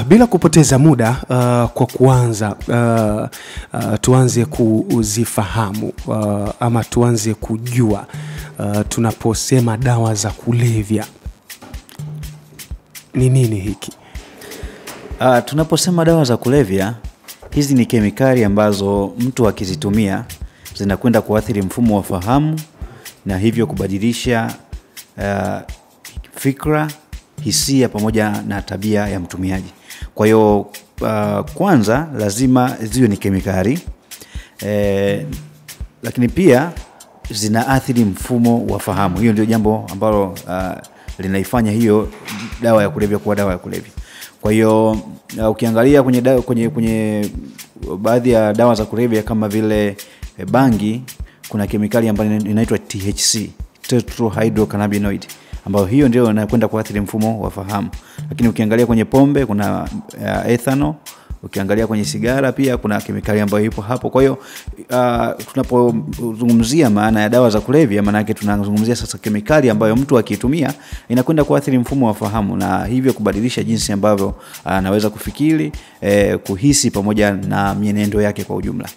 Bila kupoteza muda, kwa kuanza tuanze kuzifahamu ama tuanze kujua tunaposema dawa za kulevya ni nini hiki? Tunaposema dawa za kulevya, hizi ni kemikali ambazo mtu akizitumia zinakwenda kuathiri mfumo wa fahamu na hivyo kubadilisha fikra, hisia pamoja na tabia ya mtumiaji. Kwa hiyo kwanza lazima ziwe ni kemikali, lakini pia zinaathiri mfumo wa fahamu. Hiyo ndio jambo ambalo linaifanya hiyo dawa ya kulevya kuwa dawa ya kulevya. Kwa hiyo ukiangalia kwenye baadhi ya dawa za kulevya kama vile bangi, kuna kemikali ambayo inaitwa THC, tetrahydrocannabinoid, ambayo hiyo ndio inakwenda kuathiri mfumo wa fahamu. Lakini ukiangalia kwenye pombe kuna ethanol, ukiangalia kwenye sigara pia kuna kemikali ambayo ipo hapo. Kwa hiyo tunapozungumzia maana ya dawa za kulevya, maana yake tunazungumzia sasa kemikali ambayo mtu akitumia inakwenda kuathiri mfumo wa fahamu na hivyo kubadilisha jinsi ambavyo anaweza kufikiri, kuhisi pamoja na mienendo yake kwa ujumla.